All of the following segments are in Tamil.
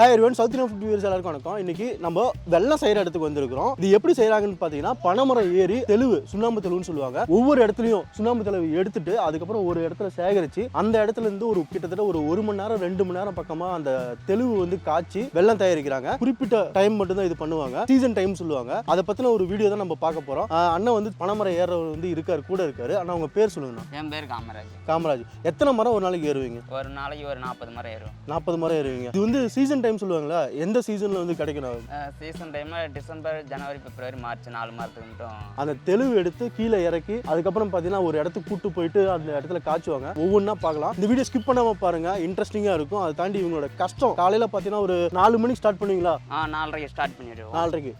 Hi everyone, south Indian food viewers எல்லாருக்கும் வணக்கம். இன்னைக்கு நம்ம வெள்ளம் செய்யற இடத்துக்கு வந்திருக்கிறோம். இது எப்படி செய்யறாங்கன்னு பாத்தீங்கன்னா, பனைமரம் ஏறி தெளுவு, சுண்ணாம்பு தெளுவுன்னு சொல்லுவாங்க. ஒவ்வொரு இடத்துலயும் சுண்ணாம்பு தெளுவு எடுத்துட்டு அதுக்கப்புறம் ஒரு இடத்துல சேகரிச்சு அந்த இடத்துல இருந்து ஒரு கிட்டத்தட்ட ஒரு 1 மணி நேரம் 2 மணி நேரம் பக்கமா அந்த தெளுவு வந்து காய்ச்சி வெள்ளம் தயாரிக்கிறாங்க. குறிப்பிட்ட டைம் மட்டும் தான் இது பண்ணுவாங்க. சீசன் டைம் சொல்லுவாங்க. அதை பத்தின ஒரு வீடியோ தான் நம்ம பார்க்க போறோம். அண்ணன் வந்து பனைமரம் ஏறவர் வந்து இருக்காரு, கூட இருக்காரு. அண்ணா உங்க பேர் சொல்லுங்கண்ணா. என் பேர் காமராஜ். காமராஜ். எத்தனை மரம் ஒரு நாளைக்கு ஏறுவீங்க? ஒரு நாளைக்கு ஒரு 40 மரம் ஏறும். 40 மரம் ஏறுவீங்க. இது வந்து சீசன் டைம் சொல்லுவாங்களா? எந்த சீசன்ல வந்து கிடைக்கணும்? சீசன் டைம்ல டிசம்பர், ஜனவரி, பிப்ரவரி, மார்ச் 4 மாதத்துக்கு மட்டும் அந்த தெளுவு எடுத்து கீழே இறக்கி அதுக்கப்புறம் பார்த்தீங்கன்னா ஒரு இடத்துக்கு கூட்டு போயிட்டு அந்த இடத்துல காய்ச்சுவாங்க. ஒவ்வொன்றா பார்க்கலாம். இந்த வீடியோ ஸ்கிப் பண்ணாம பாருங்க, இன்ட்ரெஸ்டிங்கா இருக்கும். அதை தாண்டி இவங்களோட கஷ்டம். காலையில பார்த்தீங்கன்னா ஒரு 4 மணிக்கு ஸ்டார்ட் பண்ணுவீங்களா? 4:30 ஸ்டார்ட் பண்ணிடுவோம். 4:30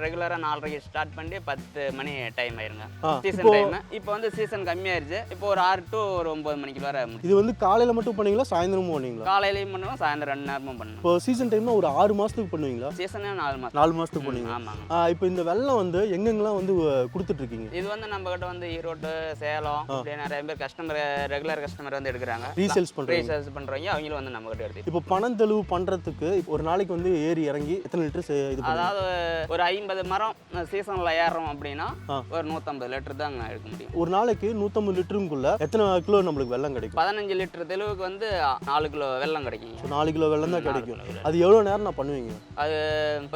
ரெகுலரா 4:30 ஸ்டார்ட் பண்ணி 10 மணி டைம் ஆயிருங்க சீசன் டைம். இப்போ வந்து சீசன் கம்மியாயிருச்சு. இப்போ ஒரு 6 to ஒரு 9 மணிக்கு வர. இது வந்து காலையில மட்டும் பண்ணுவீங்களா, சாயந்தரமும் பண்ணுவீங்களா? காலையிலயும் பண்ணுவோம், சாயந்தரம் 2 நேரமும் பண்ணுவோம். இப்போ சீசன் டைம்னா ஒரு 6 மாசத்துக்கு பண்ணுவீங்களா? சீசனே 4 மாதம். 4 மாசத்துக்கு பண்ணுவீங்க. ஆமாங்க. இப்போ இந்த வெள்ளம் வந்து எங்கெங்கெல்லாம் வந்து கொடுத்துட்டு இருக்கீங்க? இது வந்து நம்ம கிட்ட வந்து ஈரோடு, சேலம் இப்படி நிறைய பேர் கஸ்டமர், ரெகுலர் கஸ்டமர் வந்து எடுக்கிறாங்க. ரீசேல்ஸ் பண்றீங்க. பண்றவங்க அவங்களும் வந்து நம்ம கிட்ட எடுத்து. இப்போ பனம் தெளுவு பண்றதுக்கு ஒரு நாளைக்கு வந்து ஏறி இறங்கி எத்தனை லிட்டர் இது? அதாவது ஒரு 50 மரம் சீசன்ல ஏறுறோம் அப்படின்னா ஒரு 150 லிட்டர் தாங்க எடுக்க முடியும். ஒரு நாளைக்கு 150 லிட்டருக்குள்ள எத்தனை கிலோ நம்மளுக்கு வெள்ளம் கிடைக்கும்? 15 லிட்டர் தெளுவுக்கு வந்து 4 கிலோ வெள்ளம் கிடைக்கும். 4 கிலோ வெள்ளம் தான் கிடைக்கும். அது எவ்வளவு நேரம் நான் பண்ணுவீங்க? அது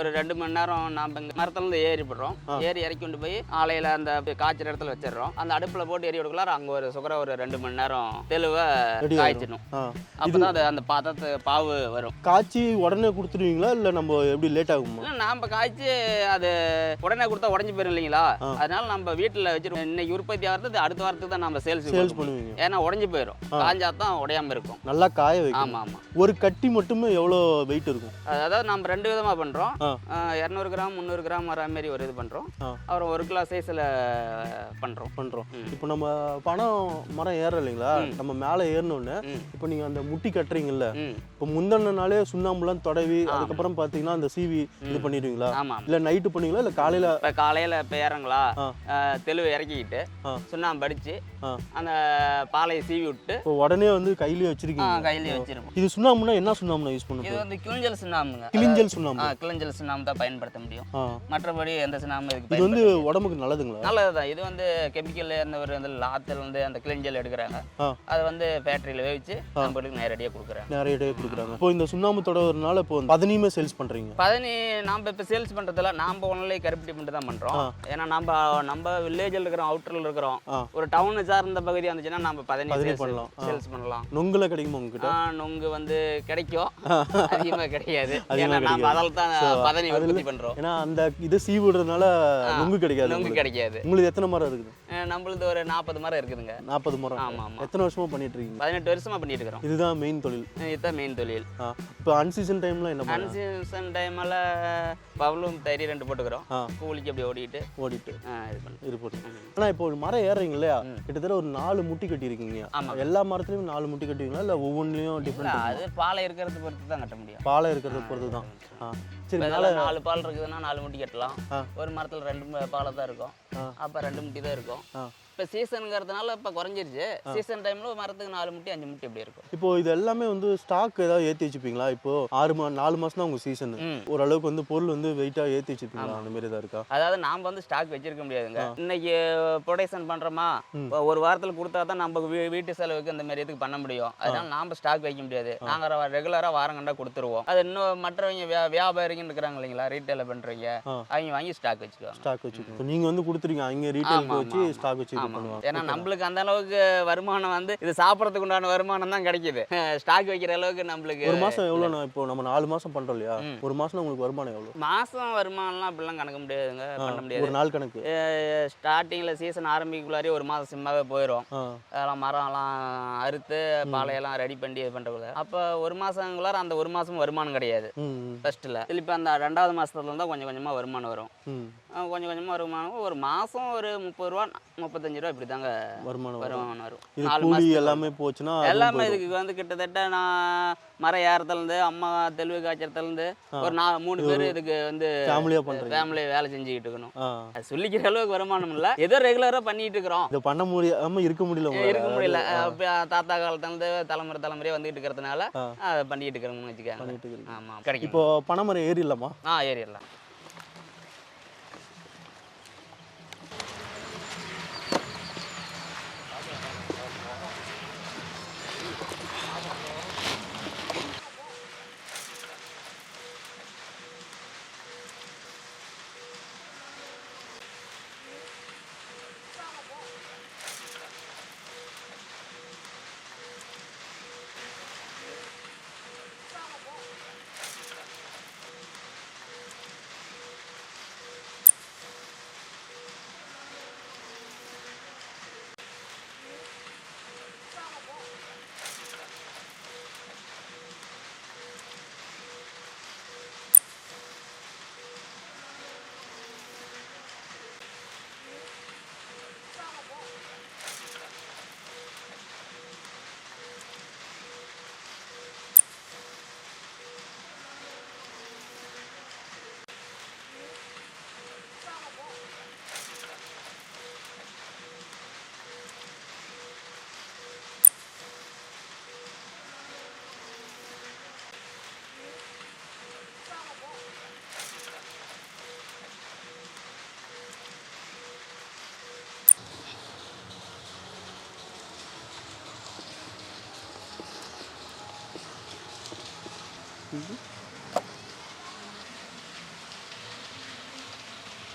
ஒரு 2 மணி நேரம் நம்ம மரத்துல இருந்து ஏறி போடுறோம். ஏறி இறக்கி கொண்டு போய் ஆலையில அந்த காய்ச்சற இடத்துல வச்சிடறோம். அந்த அடுப்புல போட்டு எரி விடுக்கலாம். அங்க ஒரு சுகர ஒரு 2 மணி நேரம் தெளுவை காய்ச்சணும். அப்பதான் அது அந்த பாத்திரத்து பாவு வரும். காய்ச்சி உடனே கொடுத்துருவீங்களா இல்ல நம்ம எப்படி லேட் ஆகுமா? இல்ல நாம காய்ச்சி அது உடனே கொடுத்தா உடஞ்சி போயிடும் இல்லைங்களா? அதனால நம்ம வீட்டுல வச்சிருக்கோம். இன்னைக்கு உற்பத்தி ஆகிறது அடுத்த வாரத்துக்கு தான் நம்ம சேல்ஸ் பண்ணுவீங்க. ஏன்னா உடஞ்சி போயிடும். காஞ்சா தான் உடையாம இருக்கும். நல்லா காய வைக்கணும். ஆமா ஆமா. ஒரு கட்டி மட்டுமே எவ்வளவு வெயிட் இருக்கும்? அதாவது நம்ம 2 விதமா பண்றோம். 200 கிராம் 300 கிராம் வர மாதிரி ஒரு இது பண்றோம். அப்புறம் 1 கிலோ சைஸ்ல பண்றோம். இப்போ நம்ம பனம் மரம் ஏற இல்லைங்களா, நம்ம மேல ஏறணும்னு இப்போ நீங்க அந்த முட்டி கட்டுறீங்கல்ல, இப்போ முந்தின நாளே சுண்ணாம்புலாம் தொடவி அதுக்கப்புறம் பாத்தீங்கன்னா அந்த சீவி இது பண்ணிடுவீங்களா? இல்ல நைட்டு பண்ணுவீங்களா இல்ல காலையில இப்ப ஏறங்களா தெளுவை இறக்கிக்கிட்டு சுண்ணாம்பு அடிச்சு அந்த பாலையை சீவி விட்டு உடனே வந்து கையிலேயே வச்சிருக்கீங்க? கையிலேயே வச்சிருக்கோம். இது சுண்ணாம்புனா என்ன சுண்ணாம்பு யூஸ் பண்ணுவோம்? இது வந்து கிளிஞ்சல் சுண்ணாம்புங்க. கிளிஞ்சல் சுண்ணாம்பு தான் பயன்படுத்த முடியும். மற்றபடி எந்த சுண்ணாம்பு இது வந்து உடம்புக்கு நல்லதுங்களா? நல்லதுதான். இது வந்து கெமிக்கல் ஒரு லாத்துல வந்து அந்த கிளிஞ்சல் எடுக்கிறாங்க. அது வந்து ஃபேக்டரியில வேவிச்சு நம்மளுக்கு நேரடியாக கொடுக்குறாங்க. இப்போ இந்த சுண்ணாம்பு தொடர்றதுனால இப்போ பதனியுமே சேல்ஸ் பண்றீங்க? பதனி நாம இப்ப சேல்ஸ் பண்றதுல நாம ஒன்லி கருப்பட்டி மட்டும் தான் பண்றோம். ஏன்னா நம்ம வில்லேஜ்ல இருக்கிறோம், அவுட்டர்ல இருக்கிறோம். ஒரு டவுன் சார்ந்த பகுதி வந்துச்சுன்னா நம்ம பதனி சேல்ஸ் பண்ணலாம். நொங்குல கிடைக்குமா உங்ககிட்ட? நொங்கு வந்து கிடைக்கும், அதிகமா கிடைக்காது. ஏன்னா நாம அதால தான் பதனி உற்பத்தி பண்றோம். ஏன்னா அந்த இதை சீ விடுறதுனால நொங்கு கிடைக்காது. உங்களுக்கு எத்தனை மரம் இருக்குது? நம்மளுது ஒரு 40 மரம் இருக்குதுங்க. 40 மரம். ஆமா ஆமா. எத்தனை வருஷமா பண்ணிட்டு இருக்கீங்க? 18 வருஷமா பண்ணிட்டு இருக்கோம். இதுதான் மெயின் தொழில்? இதுதான் மெயின் தொழில். இப்போ அன்சீசன் டைம்ல என்ன பண்ணுவீங்க? அன்சீசன் டைம்ல பவலும் தறி 2 போட்டுக்கிறோம். கூலிக்கு அப்படி ஓடிட்டு இது போட்டு. ஆனா இப்போ ஒரு மரம் ஏறுறீங்க இல்லையா, கிட்டத்தட்ட ஒரு 4 முட்டி கட்டி இருக்கீங்க. எல்லா மரத்துலயும் 4 முட்டி கட்டுவீங்களா இல்ல ஒவ்வொன்றிலயும் டிஃபரெண்ட்? அது பாலை இருக்கிறத பொறுத்து தான் கட்ட முடியும். பாலை இருக்கிறத பொறுத்து தான். சரி, 4 பால் இருக்குதுன்னா 4 முட்டி கட்டலாம். ஒரு மரத்துல 2 பாலை தான் இருக்கும். அப்ப 2 முட்டி தான் இருக்கும். இப்போ சீசனுங்கிறதுனால இப்போ குறைஞ்சிருச்சு. சீசன் டைம்ல மரத்துக்கு 4 முட்டி 5 முட்டி அப்படி இருக்கும். இப்போ இது எல்லாமே வந்து ஸ்டாக் ஏதாவது ஏற்றி வச்சுப்பீங்களா? இப்போ 4 மாசம் தான் உங்க சீசன். ஓரளவுக்கு வந்து பொருள் வந்து வெயிட்டா ஏற்றி வச்சுப்பீங்களா? அந்த மாதிரி தான் இருக்கா? அதாவது நாம வந்து ஸ்டாக் வச்சிருக்க முடியாதுங்க. இன்னைக்கு ப்ரொடக்ஷன் பண்றோமா, ஒரு வாரத்தில் கொடுத்தா தான் நம்ம வீட்டு செலவுக்கு இந்த மாதிரி இதுக்கு பண்ண முடியும். அதனால நாம ஸ்டாக் வைக்க முடியாது. நாங்க ரெகுலரா வாரம் கண்டா கொடுத்துருவோம். அது இன்னும் மற்றவங்க வியாபாரிங்க இருக்கிறாங்க இல்லைங்களா, ரீட்டைல பண்றீங்க, அவங்க வாங்கி ஸ்டாக் வச்சுக்குவாங்க. நீங்க வந்து கொடுத்துருங்க, அவங்க ரீட்டைலுக்கு வச்சு ஸ்டாக் வச்சு பண்ணுவாங்க. ஏன்னா நம்மளுக்கு அந்த அளவுக்கு வருமானம் வந்து இது சாப்பிடறதுக்கு உண்டான வருமானம் தான் கிடைக்குது. ஸ்டாக் வைக்கிற அளவுக்கு நம்மளுக்கு ஒரு மாசம் எவ்வளவு? இப்போ நம்ம 4 மாசம் பண்றோம் இல்லையா, ஒரு மாசம் உங்களுக்கு வருமானம் எவ்வளவு? மாசம் வருமானம்லாம் அப்படிலாம் கணக்க முடியாதுங்க, பண்ண முடியாது. ஒரு நாள் கணக்கு ஸ்டார்டிங்ல சீசன் ஆரம்பிக்குள்ளாரே ஒரு மாசம் சிம்மாவே போயிடும். அதெல்லாம் மரம்லாம் அறுத்து பாலையெல்லாம் ரெடி பண்ணி இது பண்றதுல அப்ப ஒரு மாசங்குள்ளார அந்த ஒரு மாசம் வருமானம் கிடையாது ஃபர்ஸ்ட்ல. திருப்பி அந்த 2வது மாசத்துல இருந்தா கொஞ்சம் கொஞ்சமா வருமானம் வரும். கொஞ்சம் கொஞ்சமாக வருமானம் ஒரு மாதம் ஒரு 30 ரூபா 35 ரூபா இப்படி தாங்க வருமானம் வரும். இது 4 கூலி மாதத்துக்கு எல்லாமே போச்சுன்னா எல்லாமே இதுக்கு வந்து கிட்டத்தட்ட நான் மரம் ஏறத்துலேருந்து அம்மா தெளிவு காய்ச்சறதுலேருந்து ஒரு 3 பேர் இதுக்கு வந்து ஃபேமிலியை வேலை செஞ்சுக்கிட்டு இருக்கணும். அது சொல்லிக்கிற அளவுக்கு வருமானம் இல்லை, ஏதோ ரெகுலராக பண்ணிட்டு இருக்கிறோம். இதை பண்ண முடியாம இருக்க முடியல தாத்தா காலத்துலேருந்து தலைமுறையாக வந்துட்டு இருக்கிறதுனால அதை பண்ணிட்டு இருக்கிறோம்னு வச்சுக்காங்க. ஆமாம் கிடைக்கும். இப்போ பனைமரம் ஏறிடலாமா? ஏறிடலாம்.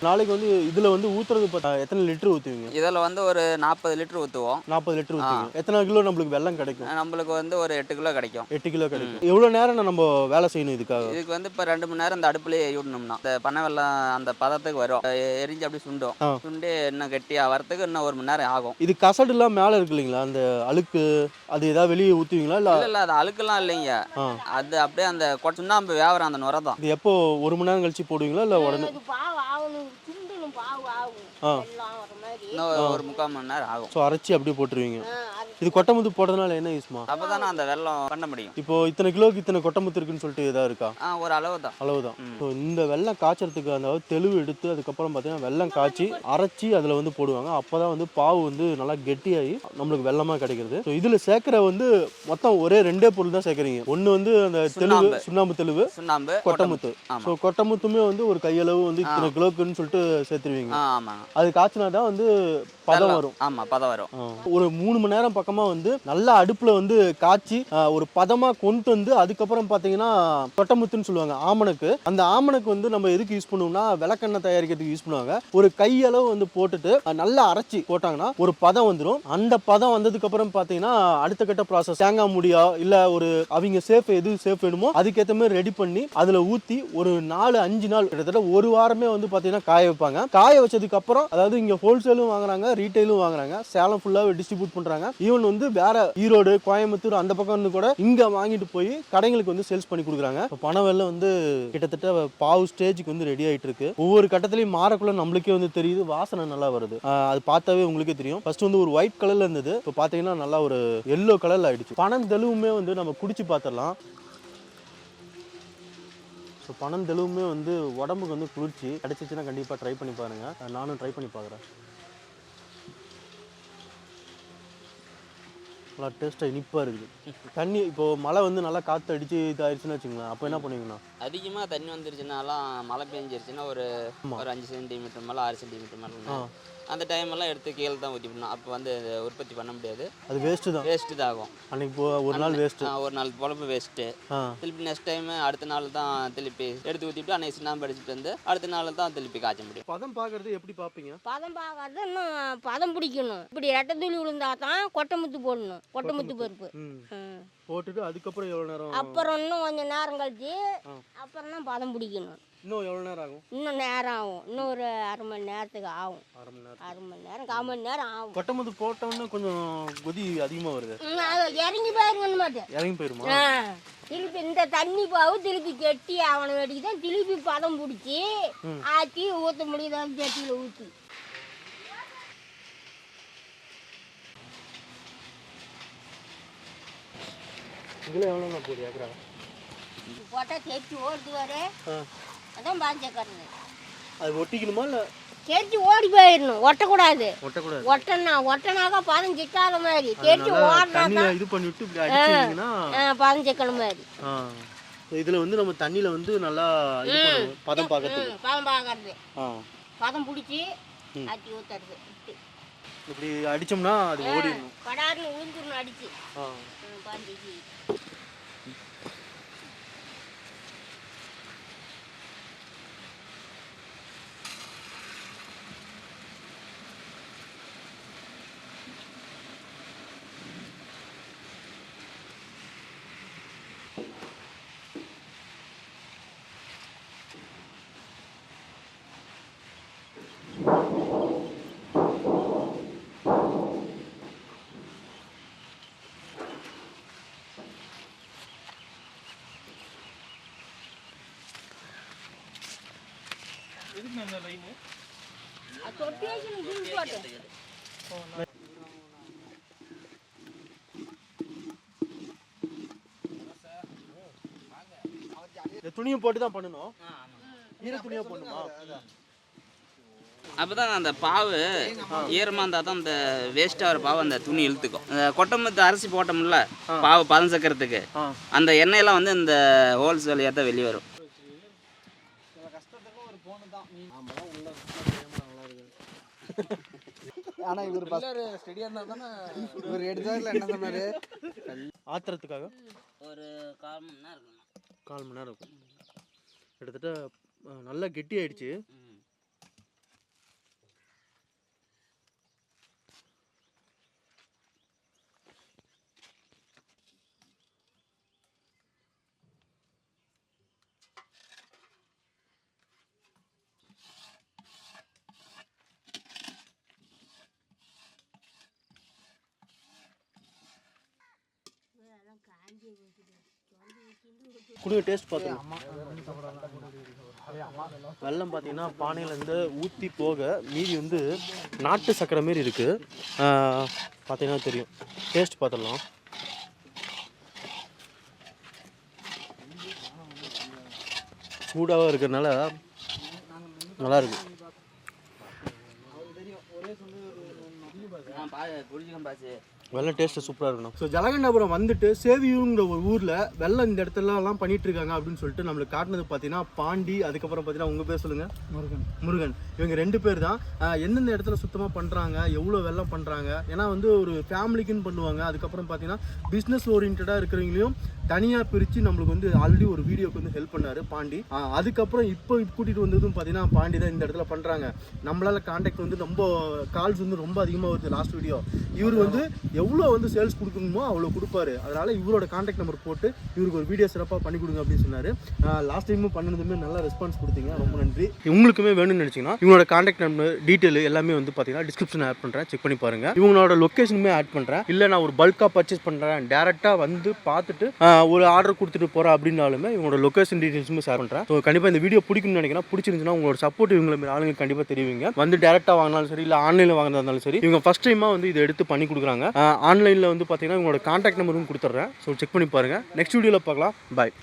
நாளைக்கு வந்து இதுல வந்து ஊத்துறது எத்தனை லிட்டர் ஊத்துவீங்க? இதில் வந்து ஒரு 40 லிட்டர் ஊற்றுவோம். 40 லிட்டர் ஊற்றுவீங்க. எத்தனை கிலோ நம்மளுக்கு வெல்லம் கிடைக்கும்? நம்மளுக்கு வந்து ஒரு 8 கிலோ கிடைக்கும். 8 கிலோ கிடைக்கும். எவ்வளோ நேரம் நம்ம வேலை செய்யணும் இதுக்காக? இதுக்கு வந்து இப்போ 2 மணி நேரம் இந்த அடுப்புலேயே விடணும்னா இந்த பனை வெல்லம் அந்த பதத்துக்கு வரும், எரிஞ்சு அப்படி சுண்டும். சுண்டி இன்னும் கெட்டியாக வரத்துக்கு இன்னும் 1 மணி நேரம் ஆகும். இது கசடுலாம் மேலே இருக்கு இல்லைங்களா, அந்த அழுக்கு அது ஏதாவது வெளியே ஊற்றுவீங்களா? இல்லை அது அழுக்கெல்லாம் இல்லைங்க, அது அப்படியே அந்த சுண்ணாம்பு வியாபாரம் அந்த நுரை தான். இது எப்போ 1 மணி நேரம் கழிச்சு போடுவீங்களா இல்லை உடனே? ஒரு 3/4 மணி நேரம் ஆகும். ஸோ அரைச்சி அப்படியே போட்டுருவீங்க. இது கொட்டமுத்து போடுறதுனால என்ன யூஸ்மா? அப்பதானே அந்த வெல்லம் பண்ண முடியும். இப்போ இத்தனை கிலோக்கு இத்தனை கொட்டமுத்து இருக்குன்னு சொல்லிட்டு ஏதாவது இருக்கா? ஒரு அளவு தான். ஸோ இந்த வெல்லம் காய்ச்சறதுக்கு அதாவது தெளிவு எடுத்து அதுக்கப்புறம் பார்த்தீங்கன்னா வெல்லம் காய்ச்சி அரைச்சி அதில் வந்து போடுவாங்க. அப்போதான் வந்து பாவு வந்து நல்லா கெட்டியாகி நம்மளுக்கு வெல்லமாக கிடைக்கிறது. ஸோ இதில் சேர்க்குற வந்து மொத்தம் ஒரே 2 பொருள் தான் சேர்க்குறீங்க. ஒன்று வந்து அந்த தெளிவு, சுண்ணாம்பு தெளிவு, கொட்டமுத்து. ஸோ கொட்டமுத்துமே வந்து ஒரு கையளவு வந்து இத்தனை கிலோக்குன்னு சொல்லிட்டு சேர்த்துருவீங்க. அது காய்ச்சினா தான் வந்து பதம் வரும். பதம் வரும். ஒரு 3 மணி நேரம் பக்கமா வந்து நல்லா அடுப்புல வந்து காய்ச்சி ஒரு பதமா கொண்டு வந்து அதுக்கப்புறம் பாத்தீங்கன்னா கொட்டமுத்துன்னு சொல்லுவாங்க ஆமணக்கு. அந்த ஆமணக்கு வந்து நம்ம எதுக்கு யூஸ் பண்ணுவோம்னா விளக்கெண்ணெய் தயாரிக்கிறதுக்கு யூஸ் பண்ணுவாங்க. ஒரு கையளவு வந்து போட்டுட்டு நல்லா அரைச்சி போட்டாங்கன்னா ஒரு பதம் வந்துடும். அந்த பதம் வந்ததுக்கு அப்புறம் பாத்தீங்கன்னா அடுத்த கட்ட ப்ராசஸ் தேங்காய் முடியா இல்ல ஒரு அவங்க சேஃப் எது சேஃப் வேணுமோ அதுக்கேற்ற மாதிரி ரெடி பண்ணி அதுல ஊத்தி ஒரு 4-5 நாள் கிட்டத்தட்ட ஒரு வாரமே வந்து பாத்தீங்கன்னா காய வைப்பாங்க. காய வச்சதுக்கு அப்புறம் அதாவது இங்க ஹோல்சேலும் வாங்குறாங்க, ரீட்டைலும் வாங்குறாங்க, சேலம் ஃபுல்லாவே டிஸ்ட்ரிபியூட் பண்றாங்க. ஈவன் வந்து வேற ஈரோடு, கோயம்புத்தூர் அந்த பக்கம் வந்து கூட இங்க வாங்கிட்டு போய் கடைகளுக்கு வந்து சேல்ஸ் பண்ணி கொடுக்குறாங்க. பனை வெல்லம் வந்து கிட்டத்தட்ட பாவு ஸ்டேஜுக்கு வந்து ரெடி ஆயிட்டு இருக்கு. ஒவ்வொரு கட்டத்திலையும் மாறக்குள்ள நம்மளுக்கே வந்து தெரியுது, வாசனை நல்லா வருது. அது பார்த்தாவே உங்களுக்கே தெரியும். ஃபர்ஸ்ட் வந்து ஒரு ஒயிட் கலர்ல இருந்தது, இப்போ பாத்தீங்கன்னா நல்லா ஒரு எல்லோ கலர்ல ஆயிடுச்சு. பனம் தெளிவுமே வந்து நம்ம குடிச்சு பார்த்துடலாம். ஸோ பனம் தெளிவுமே வந்து உடம்புக்கு வந்து குளிர்ச்சி. கிடைச்சிச்சுன்னா கண்டிப்பாக ட்ரை பண்ணி பாருங்க. நானும் ட்ரை பண்ணி பார்க்குறேன். நல்லா டேஸ்ட்டாக இனிப்பாக இருக்குது. தண்ணி இப்போது மழை வந்து நல்லா காற்று அடித்து இதாகிடுச்சுன்னு வச்சுங்களேன், அப்போ என்ன பண்ணுவீங்கண்ணா? அதிகமாக தண்ணி வந்துருச்சுனாலாம் மழை பெஞ்சிருச்சுன்னா ஒரு 5 சென்டிமீட்டர் மேலே 6 சென்டிமீட்டர் மேலே அந்த டைம் எல்லாம் எடுத்து கீழே தான் ஊற்றி பண்ணணும். அப்போ வந்து உற்பத்தி பண்ண முடியாது, அது வேஸ்ட்டு தான் ஆகும். அன்னைக்கு ஒரு நாள் வேஸ்ட்டு, ஒரு நாள் பொழப்பு வேஸ்ட்டு. திருப்பி நெக்ஸ்ட் டைம் அடுத்த நாள் தான் திருப்பி எடுத்து ஊற்றிட்டு அன்னைக்கு சுண்ணாம்பு அடிச்சுட்டு வந்து அடுத்த நாள் தான் திருப்பி காய்ச்ச முடியும். பதம் பார்க்கறது எப்படி பார்ப்பீங்க? பதம் பார்க்கறது இன்னும் பதம் பிடிக்கணும். இப்படி ரெட்டத்தூளி விழுந்தா தான் கொட்டமுத்து போடணும். கொட்டமுத்து பருப்பு போட்டுட்டு அதுக்கப்புறம் எவ்வளோ நேரம்? அப்புறம் இன்னும் கொஞ்சம் நேரம் கழிச்சு அப்புறம் தான் பதம் பிடிக்கணும். இன்னும் எவ்வளோ நேரம் ஆகும்? இன்னும் நேரம் ஆகும். இன்னும் ஒரு அரை மணி நேரத்துக்கு ஆகும். அரை மணி நேரம், 1/4 மணி நேரம் ஆகும். கொட்டமது போட்டோன்னு கொஞ்சம் கொதி அதிகமாக வருது. அது இறங்கி போயிருங்க மாட்டேன். இறங்கி போயிருமா? திருப்பி இந்த தண்ணி பாவு திருப்பி கெட்டி அவனை வேடிக்கை தான் திருப்பி பதம் பிடிச்சி ஆற்றி ஊற்ற முடியுதான் சட்டியில் ஊற்றி. இதில் எவ்வளோண்ணா போகுது ஏக்கரா? போட்டால் கெட்டி ஓடுது வர அதான் பாஞ்சக்கறது. அது ஒட்டிக்கணுமா இல்லை? கெட்டி ஓடி போயிடணும், ஒட்டக்கூடாது. ஒட்டக்கூடாது. ஒட்டனாக்கா பதம் சிக்காத மாதிரி கெட்டி ஓடுறா இது பண்ணிவிட்டு இப்படி அடிச்சிங்கன்னா பதம் சிக்கன மாதிரி. இதில் வந்து நம்ம தண்ணியில் வந்து நல்லா இது பண்ணுவோம் பதம் பார்க்கறதுக்கு. பதம் பார்க்கறது பதம் பிடிச்சி ஆற்றி ஊற்றுறது. இப்படி அடித்தோம்னா அது ஓடிடணும். படாருன்னு உளுந்துடணும் அடிச்சு. பாஞ்சிச்சு துணியை போட்டு தான் பண்ணணும். ஈர துணியை போடணுமா? அப்பதான் அந்த பாவு ஈரமாக இருந்தால் தான் அந்த வேஸ்ட்டாக ஒரு பாவு அந்த துணி இழுத்துக்கும். அந்த கொட்டமத்து அரிசி போட்டோம்ல பாவு பதம் சேர்க்கறதுக்கு, அந்த எண்ணெயெல்லாம் வந்து இந்த ஹோல்ஸ் வழியாக தான் வெளியே வரும். ஆனால் இவர் ஸ்டெடியாக இருந்தால் தானே இவர் எடுத்தாரில் என்ன சொன்னார்? ஆத்திரத்துக்காக ஒரு 1/4 மணி நேரம் இருக்கும். 1/4 மணி நேரம் இருக்கும். கிட்டத்தட்ட நல்லா கெட்டி ஆயிடுச்சு. குடிய டேஸ்ட் பார்த்துக்கலாம். வெல்லம் பார்த்தீங்கன்னா பானையிலேருந்து ஊற்றி போக மீதி வந்து நாட்டு சக்கரை மாரி இருக்குது. பார்த்தீங்கன்னா தெரியும். டேஸ்ட் பார்த்துடலாம். சூடாக இருக்கிறதுனால நல்லாயிருக்கு. வெள்ளம் டேஸ்ட்டு சூப்பராக இருக்கணும். ஸோ ஜலகண்டாபுரம் வந்துட்டு சேவியூங்கிற ஒரு ஊரில் வெள்ளம் இந்த இடத்துலலாம் பண்ணிட்டு இருக்காங்க அப்படின்னு சொல்லிட்டு நம்மளுக்கு காட்டினது பார்த்தீங்கன்னா பாண்டி, அதுக்கப்புறம் பார்த்தீங்கன்னா உங்கள் பேர் சொல்லுங்கள். முருகன். இவங்க 2 பேர் தான். எந்தெந்த இடத்துல சுத்தமாக பண்ணுறாங்க, எவ்வளோ வெள்ளம் பண்ணுறாங்க, ஏன்னா வந்து ஒரு ஃபேமிலிக்குன்னு பண்ணுவாங்க. அதுக்கப்புறம் பார்த்தீங்கன்னா பிஸ்னஸ் ஓரியன்டாக இருக்கிறவங்களையும் தனியாக பிரித்து நம்மளுக்கு வந்து ஆல்ரெடி ஒரு வீடியோக்கு வந்து ஹெல்ப் பண்ணார் பாண்டி. அதுக்கப்புறம் இப்போ கூட்டிகிட்டு வந்ததும் பார்த்தீங்கன்னா பாண்டி தான் இந்த இடத்துல பண்ணுறாங்க. நம்மளால் கான்டாக்ட் வந்து ரொம்ப கால்ஸ் வந்து ரொம்ப அதிகமாக வருது. லாஸ்ட் வீடியோ இவர் வந்து எவ்வளோ வந்து சேல்ஸ் கொடுக்கணுமோ அவ்வளோ கொடுப்பாரு. அதனால் இவரோட கான்டாக்ட் நம்பர் போட்டு இவருக்கு ஒரு வீடியோ சிறப்பாக பண்ணி கொடுங்க அப்படின்னு சொன்னார். லாஸ்ட் டைமும் பண்ணதுமே நல்லா ரெஸ்பான்ஸ் கொடுத்தீங்க, ரொம்ப நன்றி. உங்களுக்குமே வேணும்னு நினச்சிங்கன்னா இவங்களோட கான்டாக்ட் நம்பர் டீட்டெயில் எல்லாமே வந்து பார்த்தீங்கன்னா டிஸ்கிரிப்ஷன் ஆட் பண்ணுறேன், செக் பண்ணி பாருங்கள். இவங்களோட லொக்கேஷனுமே ஆட் பண்ணுறேன். இல்லை நான் ஒரு பல்காக பர்ச்சேஸ் பண்ணுறேன், டேரெக்டாக வந்து பார்த்துட்டு ஒரு ஆர்டர் கொடுத்துட்டு போகிறேன் அப்படின்னாலுமே இவங்களோட லொக்கேஷன் டீட்டெயில்ஸுமே ஷேர் பண்ணுறேன். ஸோ கண்டிப்பாக இந்த வீடியோ பிடிக்கும்னு நினைக்கிறேன். பிடிச்சிருந்துச்சுன்னா உங்களோட சப்போர்ட் இவங்களை மாதிரி ஆளுங்க கண்டிப்பாக தெரிவிங்க. வந்து டேரெக்டாக வாங்கினாலும் சரி, இல்லை ஆன்லைனில் வாங்கினா இருந்தாலும் சரி, இவங்க ஃபஸ்ட் டைமாக வந்து இதை எடுத்து பண்ணி கொடுக்குறாங்க. ஆன்லைனில் வந்து பார்த்தீங்கன்னா உங்களோட கான்டாக்ட் நம்பரும் கொடுத்துட்றேன். ஸோ செக் பண்ணி பாருங்கள். நெக்ஸ்ட் வீடியோவில் பார்க்கலாம். பாய்.